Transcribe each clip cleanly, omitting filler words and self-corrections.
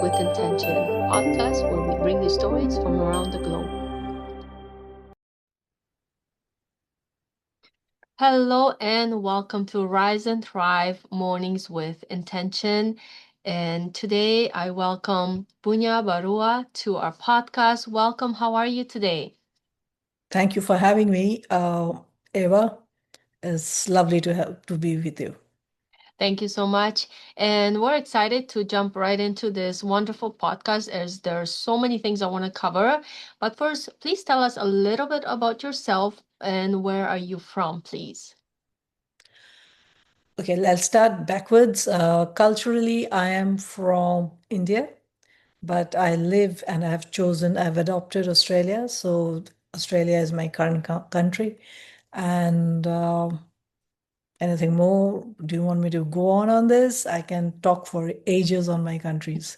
with Intention, podcast where we bring you stories from around the globe. Hello and welcome to Rise and Thrive Mornings with Intention. And today I welcome Banya Barua to our podcast. Welcome. How are you today? Thank you for having me, Eva. It's lovely to be with you. Thank you so much. And we're excited to jump right into this wonderful podcast as there's so many things I want to cover. But first, please tell us a little bit about yourself and where are you from, please? Okay, I'll start backwards. Culturally, I am from India, but I live and I've adopted Australia. So Australia is my current country. And anything more? Do you want me to go on this? I can talk for ages on my countries.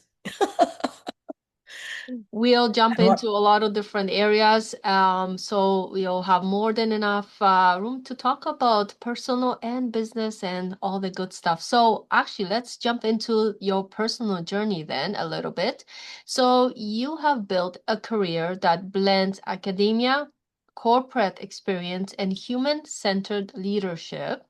We'll jump And into what? a lot of different areas, so we'll have more than enough room to talk about personal and business and all the good stuff. So actually, let's jump into your personal journey then a little bit. So you have built a career that blends academia, corporate experience, and human-centered leadership.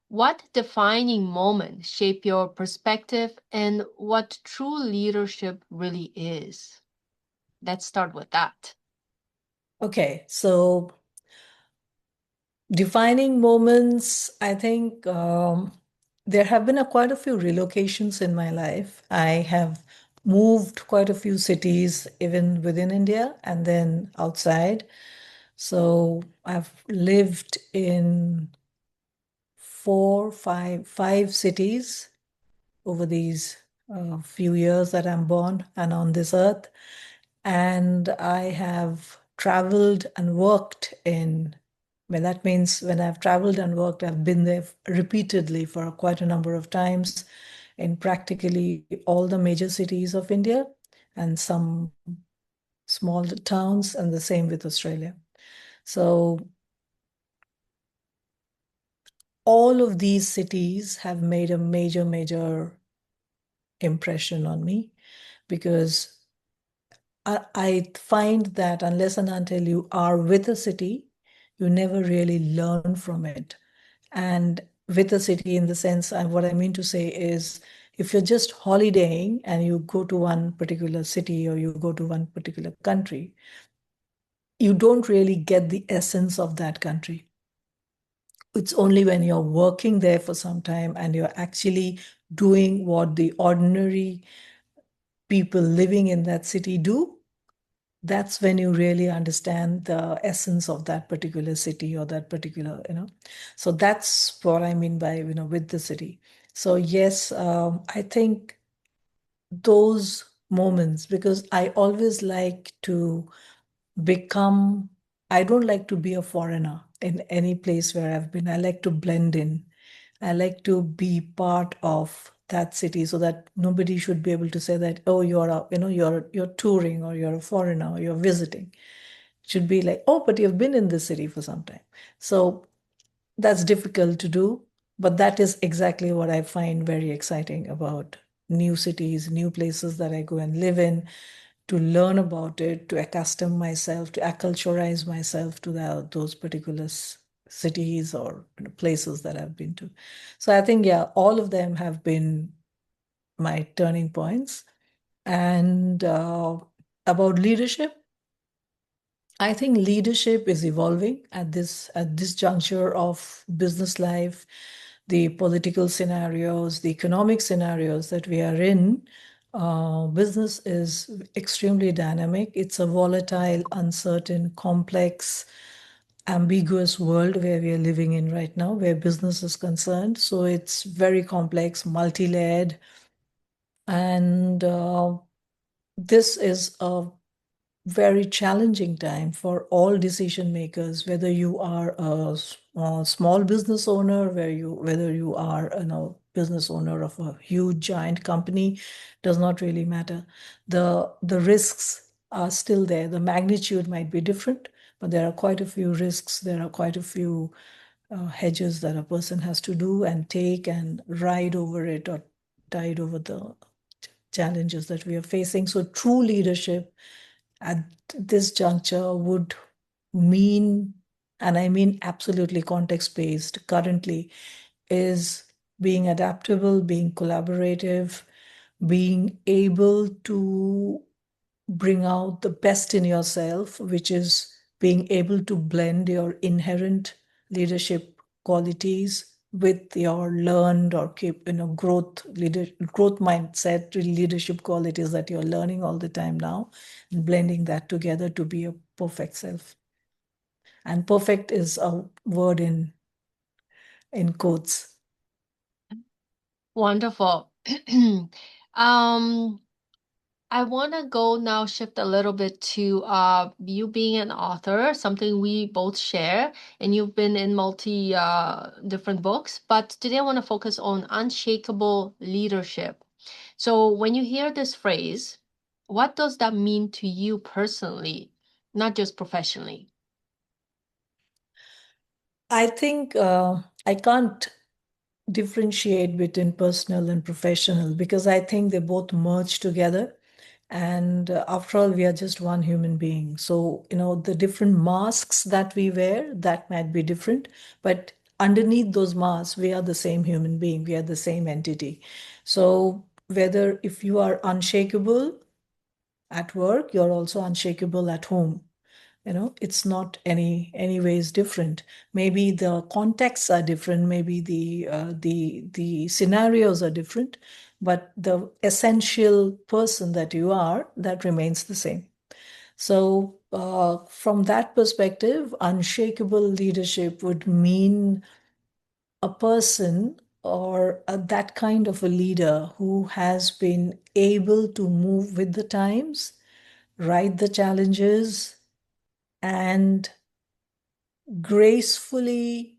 What defining moment shape your perspective and what true leadership really is? Let's start with that. Okay, so defining moments, I think there have been quite a few relocations in my life. I have moved quite a few cities, even within India and then outside. So I've lived in five cities over these few years that I'm born and on this earth. And I have traveled and worked in, well, that means when I've traveled and worked, I've been there repeatedly for quite a number of times in practically all the major cities of India and some small towns, and the same with Australia. So all of these cities have made a major impression on me because I find that unless and until you are with a city, you never really learn from it. And with a city, in the sense, and what I mean to say is, if you're just holidaying and you go to one particular city or you go to one particular country, you don't really get the essence of that country. It's only when you're working there for some time and you're actually doing what the ordinary people living in that city do, that's when you really understand the essence of that particular city or that particular. So that's what I mean by, with the city. So yes, I think those moments, because I always like to become, I don't like to be a foreigner in any place where I've been. I like to blend in. I like to be part of that city so that nobody should be able to say that, oh, you're touring or you're a foreigner or you're visiting. It should be like, oh, but you've been in this city for some time. So that's difficult to do, but that is exactly what I find very exciting about new cities, new places that I go and live in, to learn about it, to accustom myself, to acculturize myself to those particular cities or places that I've been to. So I think, yeah, all of them have been my turning points. And about leadership, I think leadership is evolving at this juncture of business life, the political scenarios, the economic scenarios that we are in. Business is extremely dynamic. It's a volatile, uncertain, complex, ambiguous world where we are living in right now, where business is concerned. So it's very complex, multi-layered, and this is a very challenging time for all decision makers, whether you are a small business owner, whether you are business owner of a huge giant company, does not really matter. The risks are still there. The magnitude might be different, but there are quite a few risks. There are quite a few hedges that a person has to do and take and ride over it or tide over challenges that we are facing. So, true leadership at this juncture would mean, and I mean absolutely context based currently, is being adaptable, being collaborative, being able to bring out the best in yourself, which is being able to blend your inherent leadership qualities with your learned or keep growth mindset leadership qualities that you're learning all the time now, and blending that together to be a perfect self. And perfect is a word in quotes. Wonderful. Um, I want to go now shift a little bit to you being an author, something we both share, and you've been in multi different books. But today I want to focus on unshakable leadership. So when you hear this phrase, what does that mean to you personally, not just professionally? I think I can't differentiate between personal and professional because I think they both merge together. And after all, we are just one human being. So, the different masks that we wear, that might be different. But underneath those masks, we are the same human being. We are the same entity. So, whether if you are unshakable at work, you're also unshakable at home. It's not any ways different. Maybe the contexts are different, maybe the scenarios are different, but the essential person that you are, that remains the same. So from that perspective, unshakable leadership would mean a person or that kind of a leader who has been able to move with the times, ride the challenges, and gracefully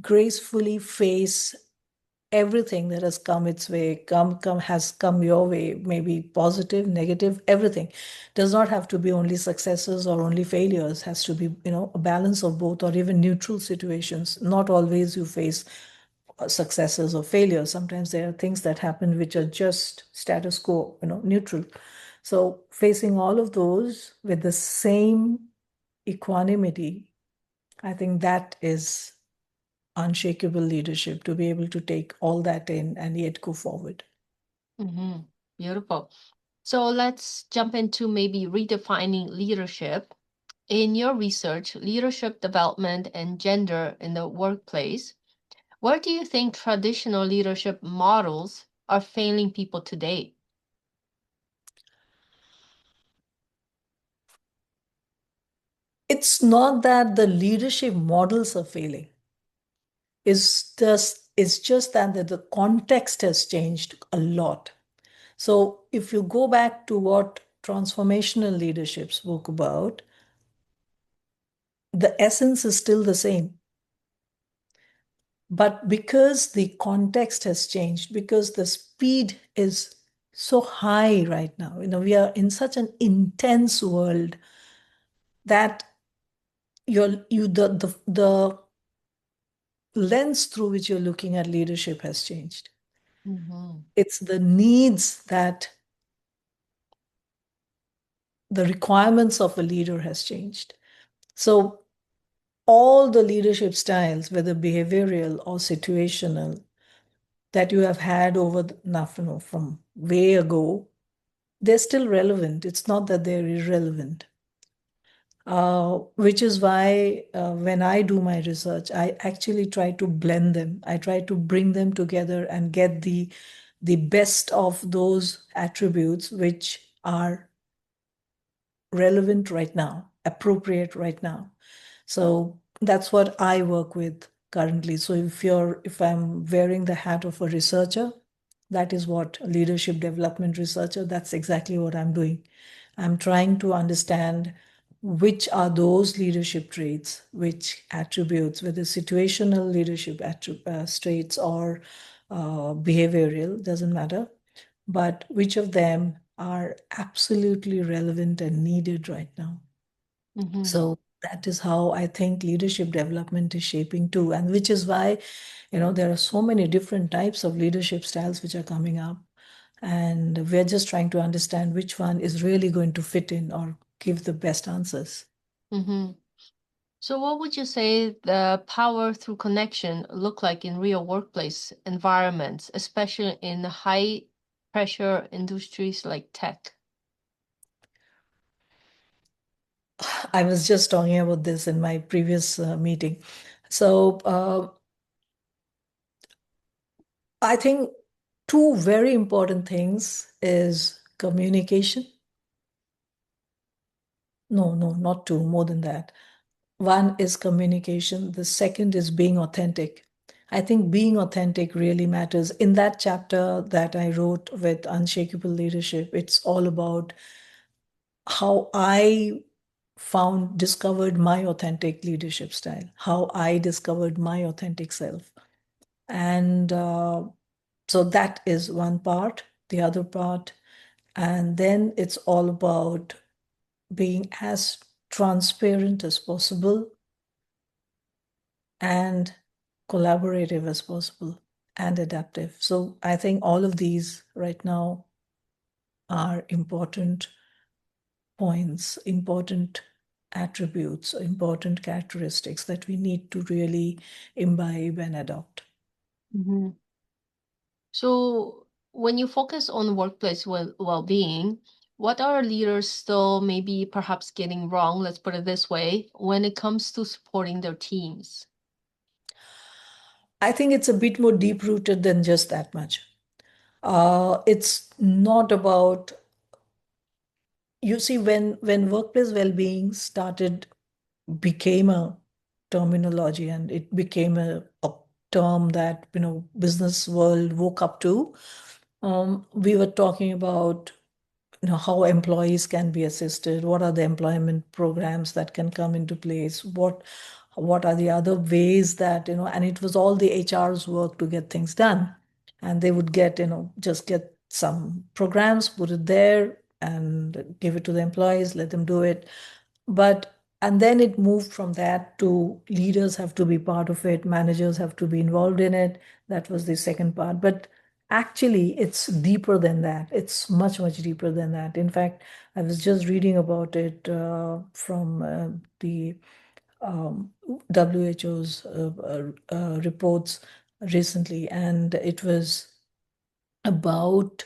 gracefully face everything that has come its way, come your way, maybe positive, negative, everything. Does not have to be only successes or only failures, has to be, a balance of both, or even neutral situations. Not always you face successes or failures. Sometimes there are things that happen which are just status quo, neutral. So facing all of those with the same equanimity, I think that is unshakable leadership, to be able to take all that in and yet go forward. Hmm. Beautiful. So let's jump into maybe redefining leadership. In your research, leadership development and gender in the workplace, where do you think traditional leadership models are failing people today? It's not that the leadership models are failing. It's just that the context has changed a lot. So if you go back to what transformational leadership spoke about, the essence is still the same. But because the context has changed, because the speed is so high right now, we are in such an intense world that the lens through which you're looking at leadership has changed. Hmm. It's the needs that the requirements of a leader has changed. So all the leadership styles, whether behavioral or situational, that you have had over from way ago, they're still relevant. It's not that they're irrelevant. Which is why when I do my research, I actually try to blend them. I try to bring them together and get the best of those attributes which are relevant right now, appropriate right now. So that's what I work with currently. So if I'm wearing the hat of a researcher, that is what leadership development researcher, that's exactly what I'm doing. I'm trying to understand which are those leadership traits, which attributes, whether situational leadership traits or behavioral, doesn't matter, but which of them are absolutely relevant and needed right now. Hmm. So that is how I think leadership development is shaping too. And which is why, there are so many different types of leadership styles which are coming up. And we're just trying to understand which one is really going to fit in or give the best answers. Mm-hmm. So what would you say the power through connection look like in real workplace environments, especially in high pressure industries like tech? I was just talking about this in my previous meeting. So I think two very important things is communication. No, no, not two, more than that. One is communication. The second is being authentic. I think being authentic really matters. In that chapter that I wrote with Unshakable Leadership, it's all about how I discovered my authentic leadership style, how I discovered my authentic self. And so that is one part, the other part. And then it's all about being as transparent as possible and collaborative as possible and adaptive. So I think all of these right now are important points, important attributes, important characteristics that we need to really imbibe and adopt. Mm-hmm. So when you focus on workplace well-being, what are leaders still maybe perhaps getting wrong, let's put it this way, when it comes to supporting their teams? I think it's a bit more deep rooted than just that much. It's not about, you see, when workplace well-being started became a terminology and it became a term that business world woke up to. We were talking about how employees can be assisted, what are the employment programs that can come into place, what are the other ways that and it was all the HR's work to get things done. And they would get just get some programs, put it there and give it to the employees, let them do it. But and then it moved from that to leaders have to be part of it, managers have to be involved in it. That was the second part. But actually, it's deeper than that. It's much, much deeper than that. In fact, I was just reading about it from the WHO's reports recently, and it was about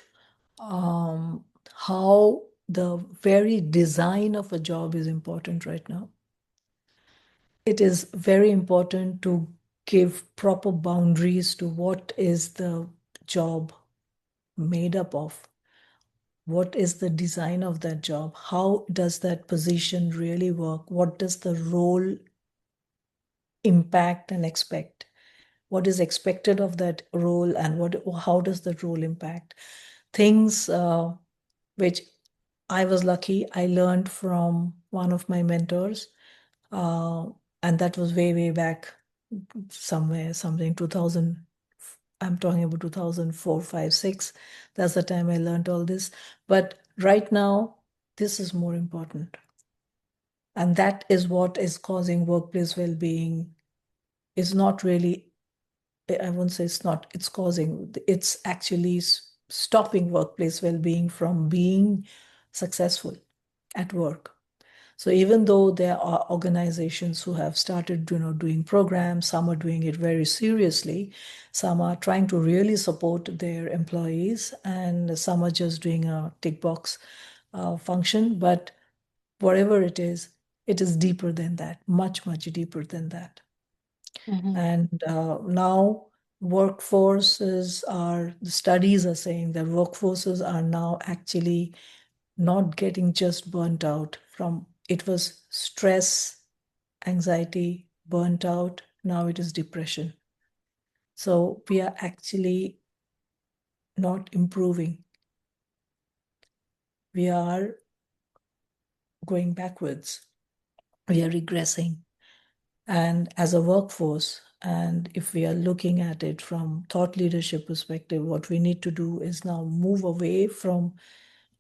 how the very design of a job is important right now. It is very important to give proper boundaries to what is the job made up of. What is the design of that job? How does that position really work? What does the role impact and expect? What is expected of that role, and how does that role impact? Things which I was lucky, I learned from one of my mentors. Uh, and that was way, way back somewhere, something 2000. I'm talking about 2004, 5, 6. That's the time I learned all this. But right now, this is more important. And that is what is causing workplace well-being. Is not really, I won't say it's not, it's causing, it's actually stopping workplace well-being from being successful at work. So even though there are organizations who have started, doing programs, some are doing it very seriously, some are trying to really support their employees, and some are just doing a tick box function. But whatever it is deeper than that, much, much deeper than that. Mm-hmm. And now the studies are saying that workforces are now actually not getting just burnt out from, it was stress, anxiety, burnt out. Now it is depression. So we are actually not improving. We are going backwards. We are regressing. And as a workforce, and if we are looking at it from thought leadership perspective, what we need to do is now move away from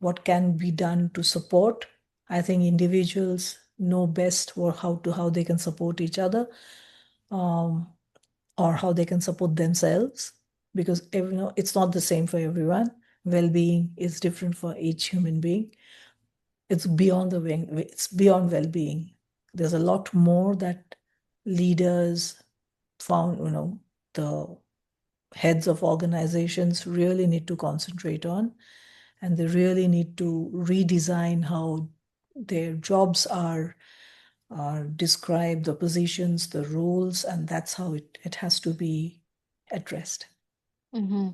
what can be done to support. I think individuals know best or how they can support each other, um, or how they can support themselves, because it's not the same for everyone. Well-being is different for each human being. It's beyond well-being. There's a lot more that leaders found, the heads of organizations really need to concentrate on, and they really need to redesign how their jobs are described, the positions, the roles, and that's how it has to be addressed. Mm-hmm.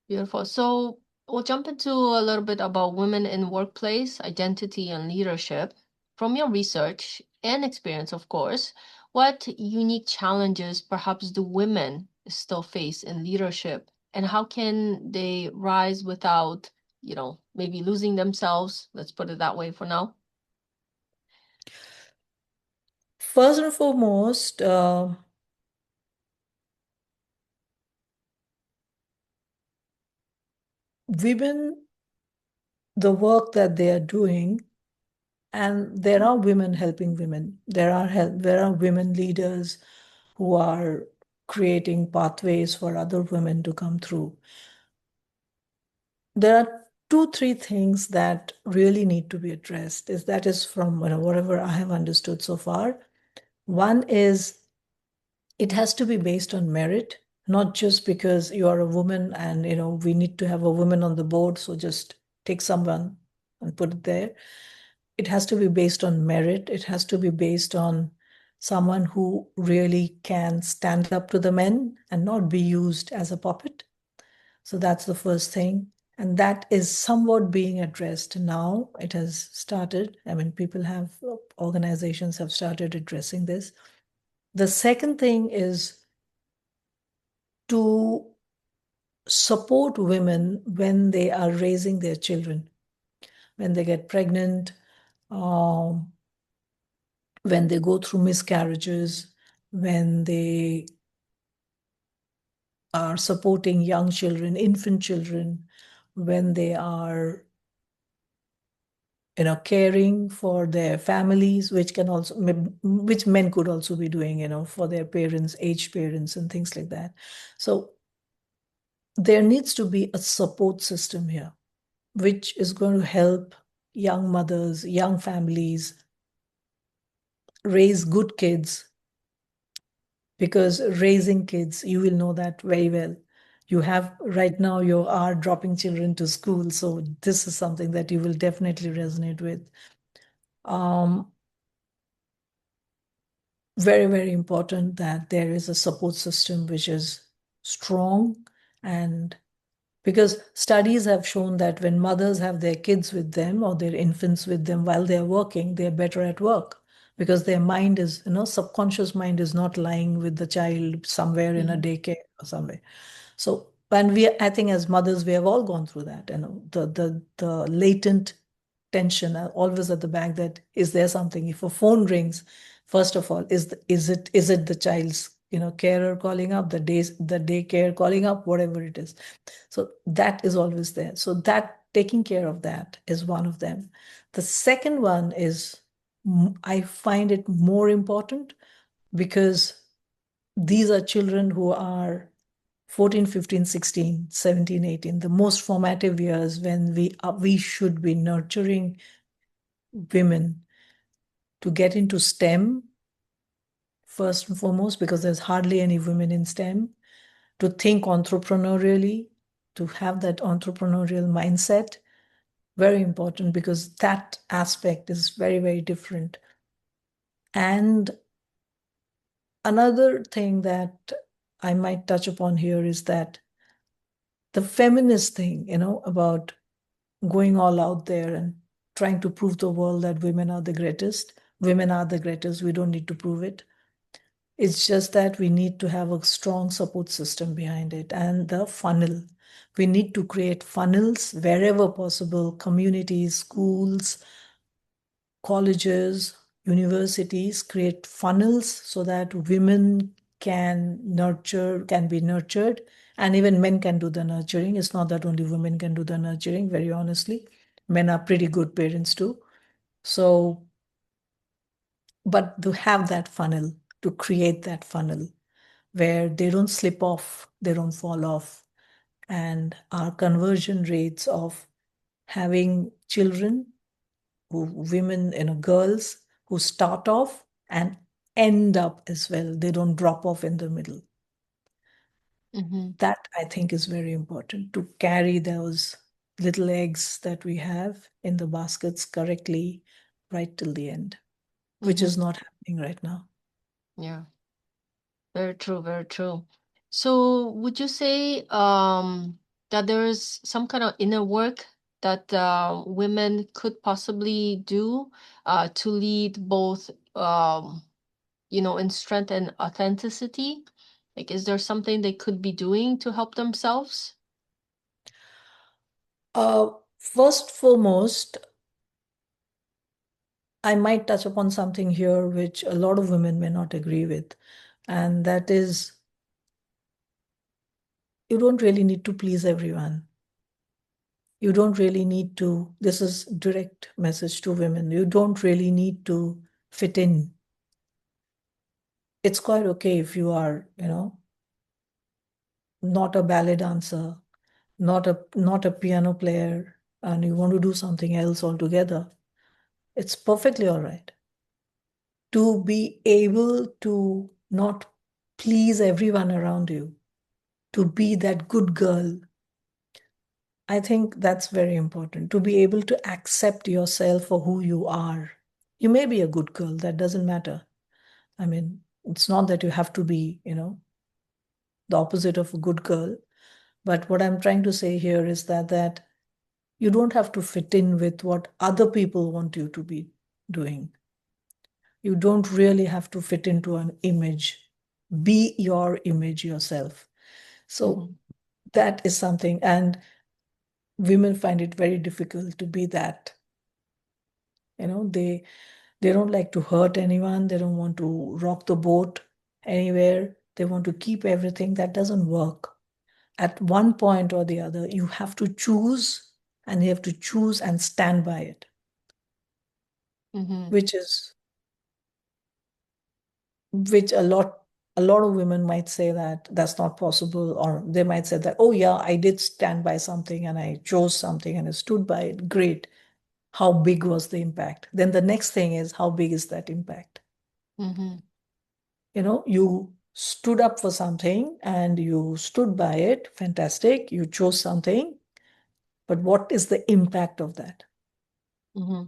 Beautiful. So we'll jump into a little bit about women in workplace, identity, and leadership. From your research and experience, of course, what unique challenges perhaps do women still face in leadership, and how can they rise without, maybe losing themselves? Let's put it that way for now. First and foremost, women, the work that they are doing, and there are women helping women. There are women leaders who are creating pathways for other women to come through. There are two, three things that really need to be addressed. Is from whatever I have understood so far. One is it has to be based on merit, not just because you are a woman and we need to have a woman on the board, so just take someone and put it there. It has to be based on merit. It has to be based on someone who really can stand up to the men and not be used as a puppet. So that's the first thing. And that is somewhat being addressed now. It has started. I mean, organizations have started addressing this. The second thing is to support women when they are raising their children, when they get pregnant, um, when they go through miscarriages, when they are supporting young children, infant children, when they are caring for their families, which men could also be doing, for their parents, aged parents, and things like that. So there needs to be a support system here, which is going to help young mothers, young families raise good kids, because raising kids, you will know that very well. You have right now, you are dropping children to school. So this is something that you will definitely resonate with. Um, Very, very important that there is a support system which is strong. And because studies have shown that when mothers have their kids with them or their infants with them while they're working, they're better at work, because their mind is, subconscious mind is not lying with the child somewhere in a Mhm. daycare or somewhere. So, and I think as mothers, we have all gone through that, the latent tension always at the back, that is there something, if a phone rings, first of all, is it the child's, carer calling up, the daycare calling up, whatever it is. So that is always there. So that taking care of that is one of them. The second one is, I find it more important, because these are children who are 14, 15, 16, 17, 18, the most formative years, when we should be nurturing women to get into STEM first and foremost, because there's hardly any women in STEM, to think entrepreneurially, to have that entrepreneurial mindset. Very important, because that aspect is very, very different. And another thing that I might touch upon here is that the feminist thing, about going all out there and trying to prove the world that women are the greatest. Women are the greatest. We don't need to prove it. It's just that we need to have a strong support system behind it, and the funnel. We need to create funnels wherever possible, communities, schools, colleges, universities create funnels so that women can be nurtured, and even men can do the nurturing. It's not that only women can do the nurturing, very honestly. Men are pretty good parents too. So but to have that funnel, to create that funnel where they don't slip off, they don't fall off. And our conversion rates of having children, women, girls who start off and end up as well, they don't drop off in the middle. Mm-hmm. That I think is very important to carry those little eggs that we have in the baskets correctly right till the end, which Mm-hmm. is not happening right now. Yeah, very true, very true. So would you say that there is some kind of inner work that women could possibly do to lead both in strength and authenticity? Like, is there something they could be doing to help themselves? First, foremost, I might touch upon something here which a lot of women may not agree with, and that is you don't really need to please everyone. You don't really need to, this is direct message to women, you don't really need to fit in. It's quite okay if you are, not a ballet dancer, not a piano player, and you want to do something else altogether. It's perfectly all right to be able to not please everyone around you, to be that good girl. I think that's very important to be able to accept yourself for who you are. You may be a good girl, that doesn't matter. I mean, it's not that you have to be, the opposite of a good girl. But what I'm trying to say here is that you don't have to fit in with what other people want you to be doing. You don't really have to fit into an image. Be your image yourself. So Mm-hmm. that is something, and women find it very difficult to be that. They don't like to hurt anyone. They don't want to rock the boat anywhere. They want to keep everything. That doesn't work. At one point or the other, you have to choose, and you have to choose and stand by it, Mm-hmm. which is which a lot of women might say that that's not possible, or they might say that, oh yeah, I did stand by something and I chose something and I stood by it. Great. How big was the impact? Then the next thing is, how big is that impact? Mm-hmm. You stood up for something and you stood by it. Fantastic. You chose something. But what is the impact of that? Mm-hmm.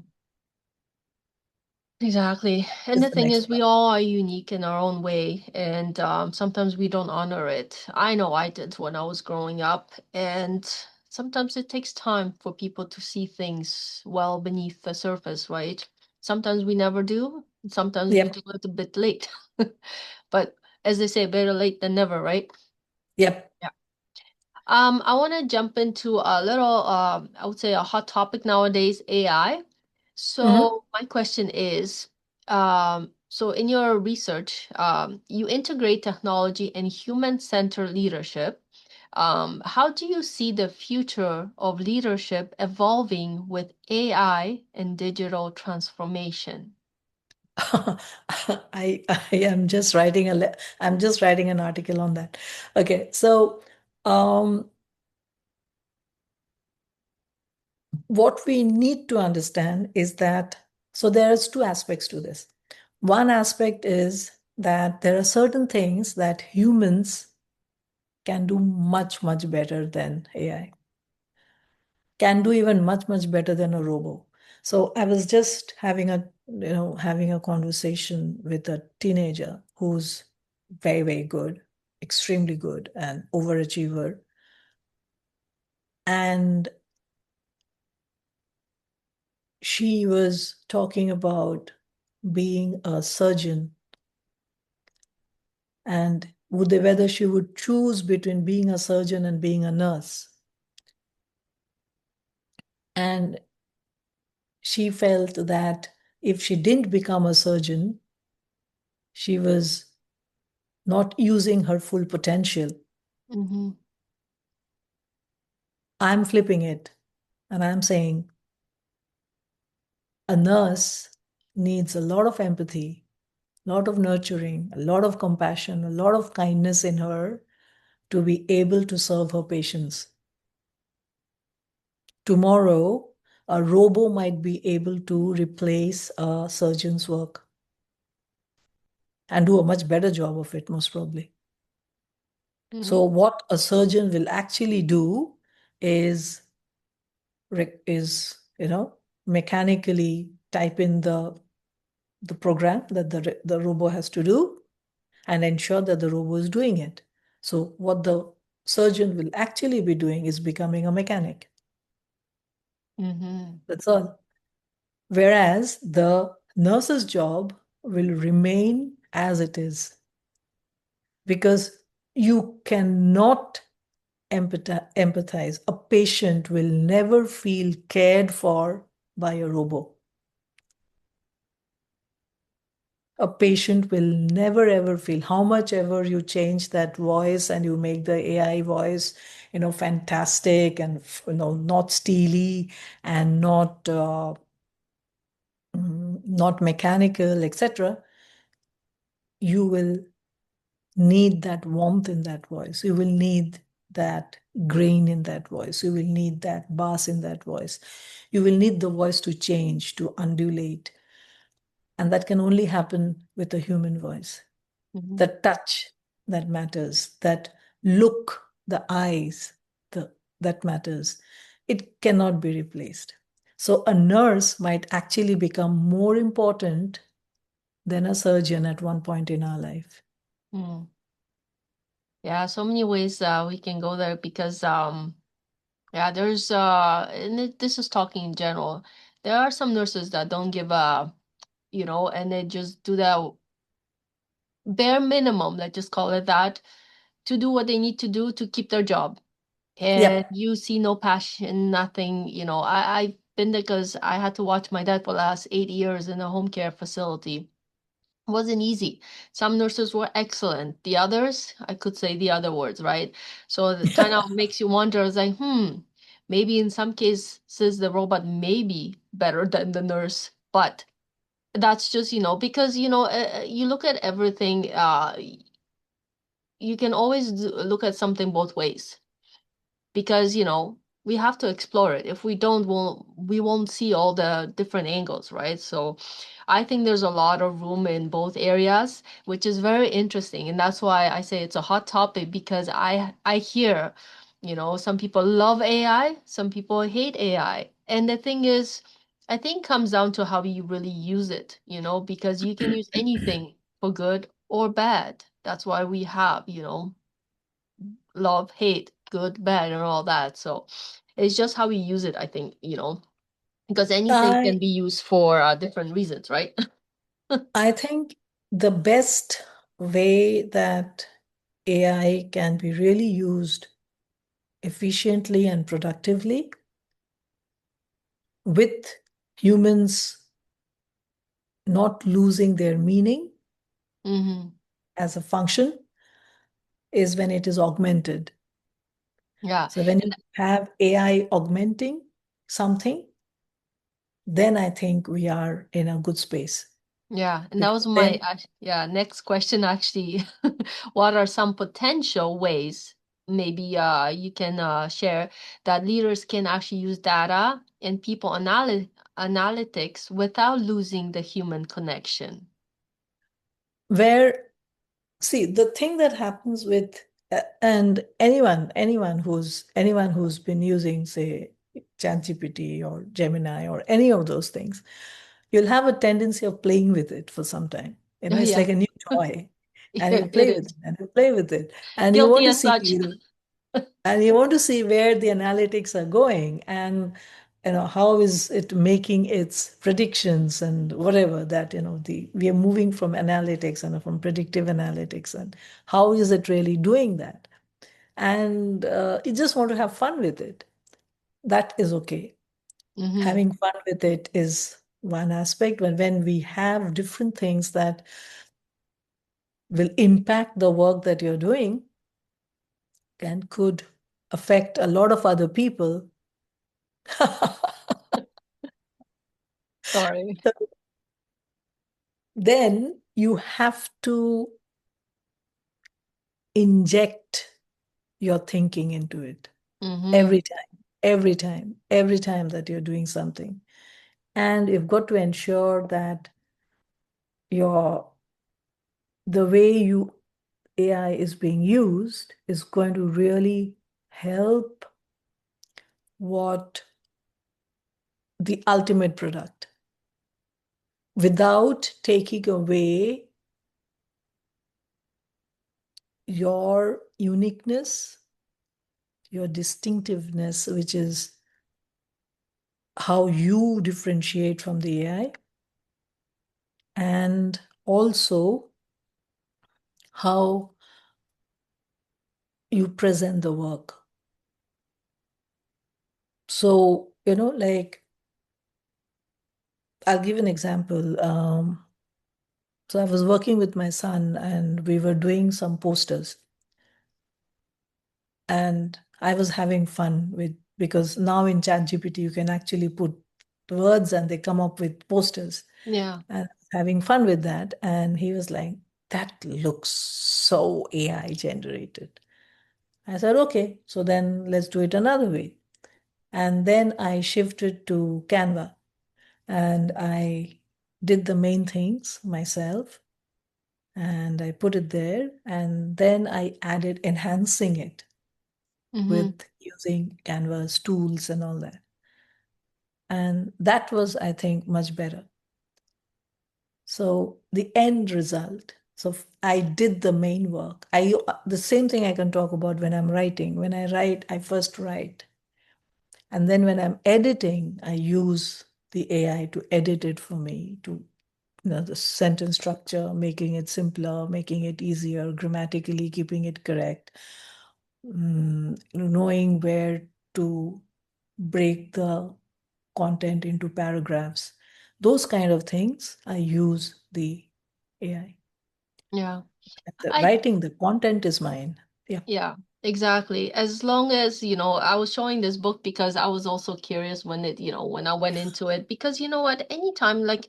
Exactly. And Is the the thing next is, we part. all are unique in our own way, and sometimes we don't honor it. I know I did when I was growing up, and sometimes it takes time for people to see things well beneath the surface, right? Sometimes we never do, and sometimes we Yep. do it a bit late. But as they say, better late than never, right? Yep. I want to jump into a little, I would say a hot topic nowadays, AI. Mhm. So my question is, so in your research, you integrate technology and human-centered leadership. How do you see the future of leadership evolving with AI and digital transformation? I am just writing I'm just writing an article on that. Okay, so um, what we need to understand is that there's two aspects to this. One aspect is that there are certain things that humans can do much, much better than AI, can do even much, much better than a robo. So I was just having a conversation with a teenager who's very, very good, extremely good, and overachiever. And she was talking about being a surgeon, and whether she would choose between being a surgeon and being a nurse. And she felt that if she didn't become a surgeon, she was not using her full potential. Mm-hmm. I'm flipping it and I'm saying a nurse needs a lot of empathy. a lot of nurturing, a lot of compassion, a lot of kindness in her to be able to serve her patients. Tomorrow, a robo might be able to replace a surgeon's work and do a much better job of it, most probably. So, Hmm. what a surgeon will actually do is mechanically type in the program that the robo has to do and ensure that the robo is doing it. So what the surgeon will actually be doing is becoming a mechanic. Hmm. That's all. Whereas the nurse's job will remain as it is because you cannot empathize. A patient will never feel cared for by a robo. A patient will never ever feel how much ever you change that voice and you make the AI voice, fantastic and not steely and not mechanical, etc. You will need that warmth in that voice. You will need that grain in that voice. You will need that bass in that voice. You will need the voice to change, to undulate. And that can only happen with a human voice. Hmm. The touch that matters, that look, the eyes, that matters. It cannot be replaced. So a nurse might actually become more important than a surgeon at one point in our life. Mm. Yeah, so many ways we can go there because yeah, there's this is talking in general. There are some nurses that don't give a, and they just do the bare minimum, let's just call it that, to do what they need to do to keep their job. And Yep. you see no passion, nothing, I've been there because I had to watch my dad for the last 8 years in a home care facility. Wasn't easy. Some nurses were excellent. The others, I could say the other words, right? So it kind of makes you wonder, it's like, maybe in some cases the robot may be better than the nurse, but that's just, because, you look at everything, you can always look at something both ways because we have to explore it. If we don't, we won't see all the different angles, right? So I think there's a lot of room in both areas, which is very interesting, and that's why I say it's a hot topic because I hear, some people love AI, some people hate AI, and the thing is, I think comes down to how you really use it, because you can use anything for good or bad. That's why we have, love, hate, good, bad, and all that. So it's just how we use it, I think, because anything I can be used for different reasons, right? I think the best way that AI can be really used efficiently and productively with humans not losing their meaning Hmm. as a function is when it is augmented. Yeah. So when And you have AI augmenting something, then I think we are in a good space. yeah, and that Because was my then next question actually. What are some potential ways maybe you can share that leaders can actually use data and people analytics without losing the human connection? where see the thing that happens with and anyone who's been using say ChatGPT or Gemini or any of those things, you'll have a tendency of playing with it for some time. Oh, It's yeah. like a new toy, and Yeah, you it play with is. it and you play with it, and you want Guilty to as see such. and you want to see where the analytics are going and how is it making its predictions and whatever that the we are moving from analytics and from predictive analytics, and how is it really doing that, and you just want to have fun with it. That is okay. Hmm. Having fun with it is one aspect, but when we have different things that will impact the work that you're doing and could affect a lot of other people. Sorry. Then you have to inject your thinking into it Mm-hmm. every time, every time, every time that you're doing something. And you've got to ensure that your the way you AI is being used is going to really help what the ultimate product without taking away your uniqueness, your distinctiveness, which is how you differentiate from the AI, and also how you present the work. So, like, I'll give an example. So I was working with my son and we were doing some posters, and I was having fun with, because now in ChatGPT you can actually put words and they come up with posters, Yeah. and having fun with that. And he was like, that looks so AI generated. I said, okay, so then let's do it another way. And then I shifted to Canva and I did the main things myself and I put it there. And then I added enhancing it Mm-hmm. with using Canva's tools and all that. And that was, I think, much better. So the end result. So I did the main work. The same thing I can talk about when I'm writing. When I write, I first write. And then when I'm editing, I use the AI to edit it for me, to the sentence structure, making it simpler, making it easier, grammatically keeping it correct, knowing where to break the content into paragraphs. Those kind of things, I use the AI. Yeah. The I writing, the content is mine. Yeah. Yeah, exactly. As long as, I was showing this book because I was also curious when I went into it, because you know what, anytime, like,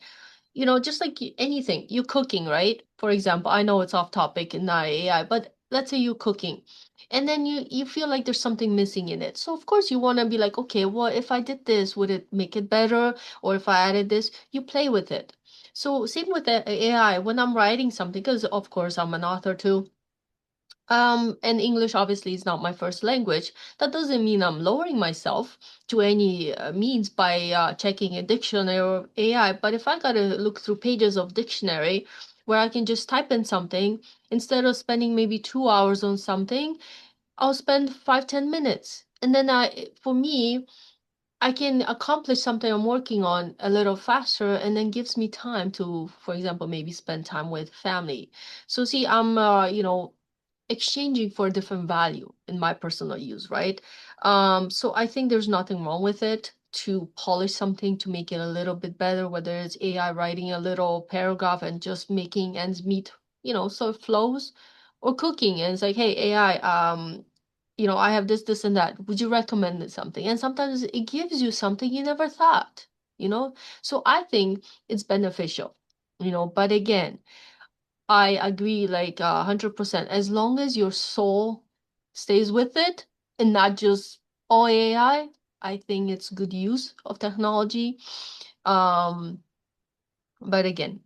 just like anything, you're cooking, right? For example, I know it's off topic and not AI, but let's say you're cooking and then you feel like there's something missing in it. So of course you want to be like, okay, well, if I did this, would it make it better? Or if I added this, you play with it. So same with the AI when I'm writing something, because of course I'm an author too. And English obviously is not my first language. That doesn't mean I'm lowering myself to any means by checking a dictionary or AI. But if I gotta look through pages of dictionary where I can just type in something, instead of spending maybe 2 hours on something, I'll spend 5, 10 minutes. And then for me, I can accomplish something I'm working on a little faster and then gives me time to, for example, maybe spend time with family. So see, I'm, exchanging for a different value in my personal use, right? So I think there's nothing wrong with it to polish something to make it a little bit better, whether it's AI writing a little paragraph and just making ends meet, so it flows, or cooking and it's like, hey, AI, I have this, and that. Would you recommend something? And sometimes it gives you something you never thought, you know? So I think it's beneficial, but again, I agree like 100%. As long as your soul stays with it and not just all AI, I think it's good use of technology. Um, but again,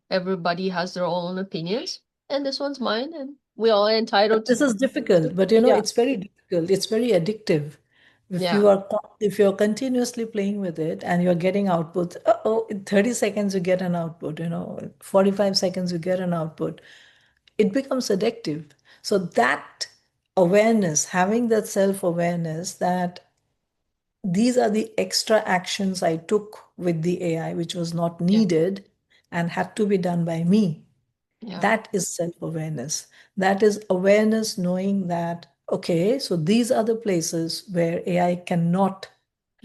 everybody has their own opinions, and this one's mine, and we all are entitled This is difficult, but yeah, it's very difficult. It's very addictive. yeah, If you're continuously playing with it and you're getting outputs, oh, in 30 seconds you get an output, 45 seconds you get an output. It becomes addictive. So that awareness, having that self-awareness that these are the extra actions I took with the AI, which was not yeah, needed and had to be done by me. yeah. That is self-awareness. That is awareness knowing that, okay, so these are the places where AI cannot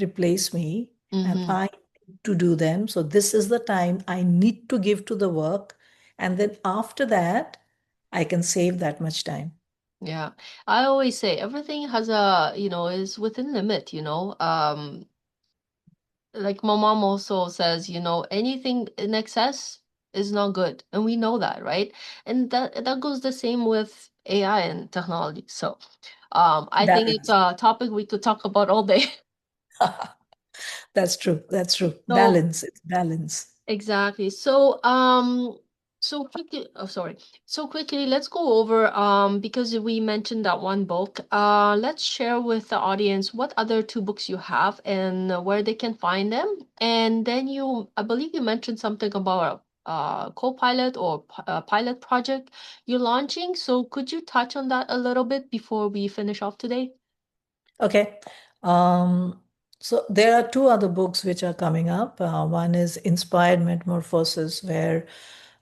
replace me and Mm-hmm. I need to do them. So this is the time I need to give to the work. And then after that, I can save that much time. Yeah. I always say everything has is within limit. Like my mom also says, anything in excess is not good. And we know that, right? And that goes the same with AI and technology. So I think it's Balance. a topic we could talk about all day. That's true. That's true. So Balance. It's balance. exactly. So quickly, oh, sorry. So quickly, let's go over, because we mentioned that one book. Let's share with the audience what other two books you have and where they can find them. And then I believe you mentioned something about a co-pilot or a pilot project you're launching. So could you touch on that a little bit before we finish off today? Okay. Um, so there are two other books which are coming up. One is Inspired Metamorphosis, where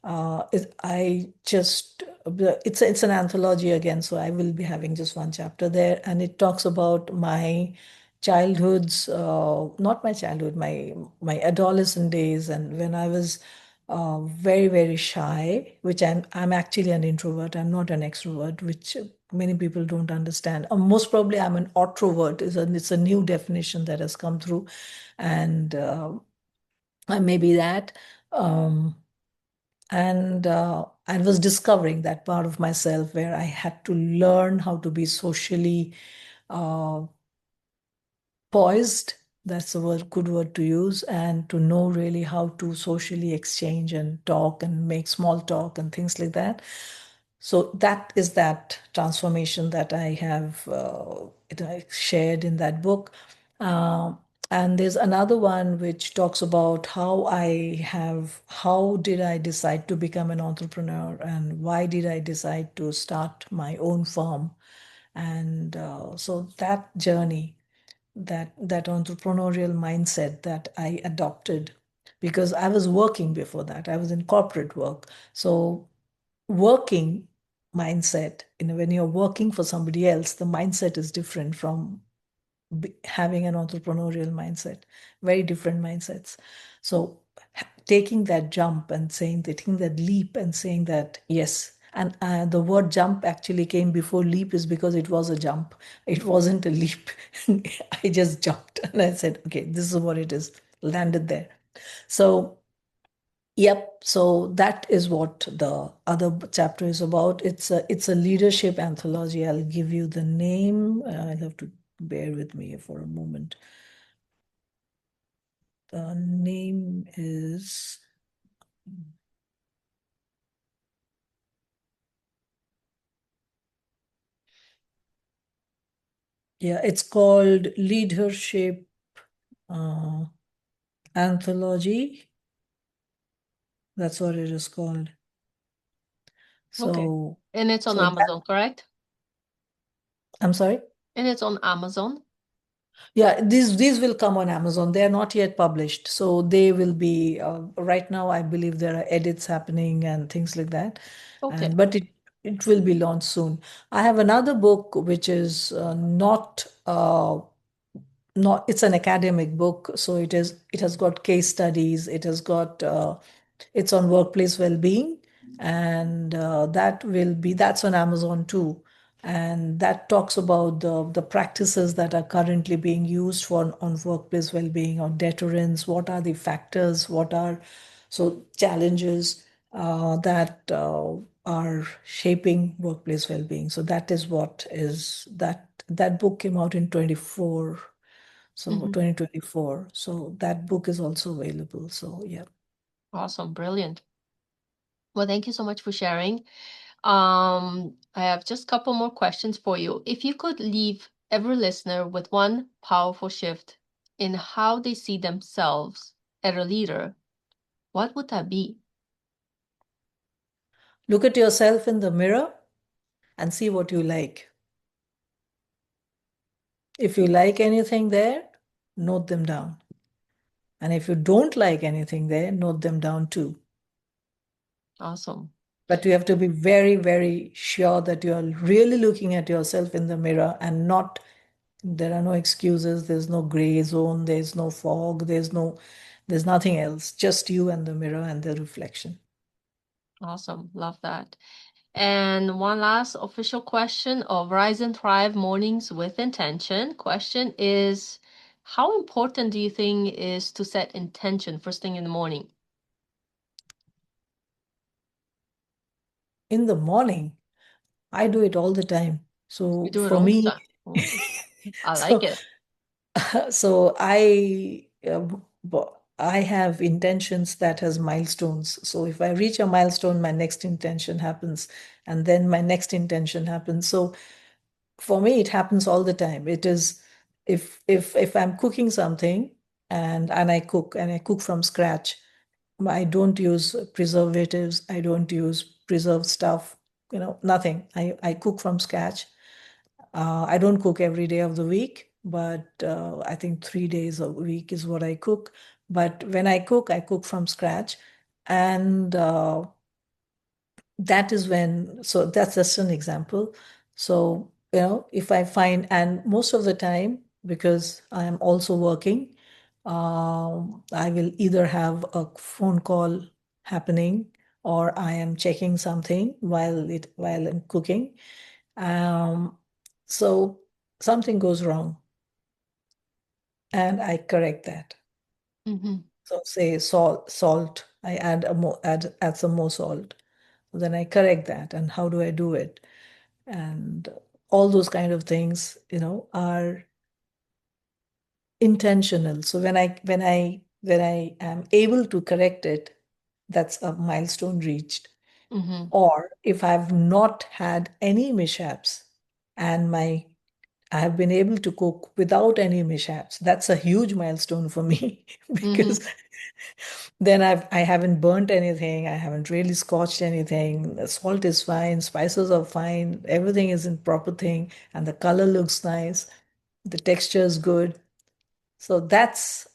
I just it's an anthology again, so I will be having just one chapter there, and it talks about my childhood's not my childhood, my adolescent days, and when I was very very shy, which I'm actually an introvert. I'm not an extrovert, which many people don't understand. Most probably, I'm an autrovert. It's a new definition that has come through, and I may be that. Um, and I was discovering that part of myself where I had to learn how to be socially uh, poised. That's a good word to use, and to know really how to socially exchange and talk and make small talk and things like that. So that is that transformation that I have I shared in that book. Um, and there's another one which talks about how did I decide to become an entrepreneur and why did I decide to start my own firm. And so that journey, that entrepreneurial mindset that I adopted, because I was working before that. I was in corporate work. So working mindset, when you're working for somebody else, the mindset is different from having an entrepreneurial mindset, very different mindsets. So taking that jump and saying, taking that leap and saying that, yes. And the word jump actually came before leap is because it was a jump. It wasn't a leap. I just jumped and I said, okay, this is what it is, landed there. So yep. So that is what the other chapter is about. It's a leadership anthology. I'll give you the name. I'll have to bear with me for a moment. The name is, yeah, it's called LeadHERship uh, Anthology. That's what it is called. Okay. So, And it's on so that, Amazon, correct? I'm sorry. And it's on Amazon. Yeah, these will come on Amazon. They are not yet published, so they will be right now. I believe there are edits happening and things like that, Okay. and but it will be launched soon. I have another book which is not it's an academic book, so it has got case studies. It has got it's on workplace well-being, and that's on Amazon too. And that talks about the practices that are currently being used for on workplace well-being or deterrence. What are the factors? What are so challenges that are shaping workplace well-being? So that is what is that book came out in 24, so Hmm. 2024. So that book is also available. So yeah. Awesome. Brilliant. Well, thank you so much for sharing. I have just a couple more questions for you. If you could leave every listener with one powerful shift in how they see themselves as a leader, what would that be? Look at yourself in the mirror and see what you like. If you like anything there, note them down. And if you don't like anything there, note them down too. Awesome. But you have to be very, very sure that you are really looking at yourself in the mirror and not, there are no excuses, there's no gray zone, there's no fog, there's nothing else. Just you and the mirror and the reflection. Awesome. Love that. And one last official question of Rise and Thrive Mornings with Intention. Question is, how important do you think is to set intention first thing in the morning? in the morning, I do it all the time. You So do it for all the me, time. Oh, I like so it. so I have intentions that has milestones. So if I reach a milestone, my next intention happens, and then my next intention happens. So for me, it happens all the time. It is if I'm cooking something and I cook from scratch. I don't use preservatives. I don't use preserved stuff. Nothing. I cook from scratch. I don't cook every day of the week, but I think 3 days a week is what I cook. But when I cook from scratch, and that is when. So that's just an example. So if I find, and most of the time, because I am also working, I will either have a phone call happening, or I am checking something while I'm cooking. um, so something goes wrong, and I correct that. Hmm. So say salt, I add add some more salt. Then I correct that. And how do I do it? And all those kind of things, are intentional. So when I am able to correct it, that's a milestone reached. Hmm. Or if I've not had any mishaps, and I have been able to cook without any mishaps. That's a huge milestone for me because Hmm. then I haven't burnt anything. I haven't really scorched anything. The salt is fine, spices are fine, everything is in proper thing, and the color looks nice. The texture is good. So that's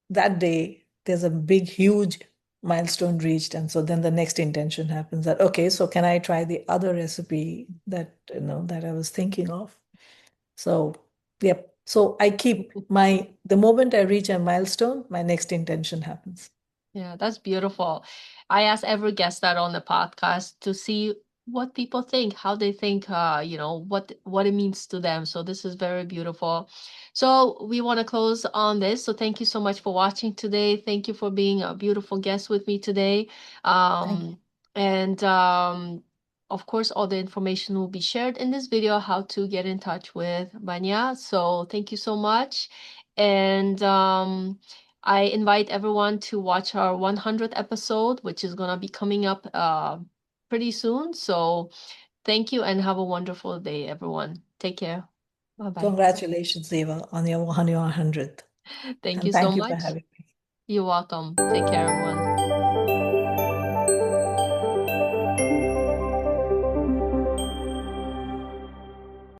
that day. There's a big, huge milestone reached, and so then the next intention happens that okay, so can I try the other recipe that I was thinking of? So, yep. So I keep the moment I reach a milestone, my next intention happens. Yeah, that's beautiful. I ask every guest that on the podcast to see what people think, how they think, what it means to them. So this is very beautiful. So we want to close on this. So thank you so much for watching today. Thank you for being a beautiful guest with me today. Thank you. And of course, all the information will be shared in this video, how to get in touch with Banya. So thank you so much. And I invite everyone to watch our 100th episode, which is going to be coming up pretty soon. So thank you and have a wonderful day, everyone. Take care. Bye bye. Congratulations, Eva, on your 100th. Thank And you so thank you for much. having me. You're welcome. Take care, everyone.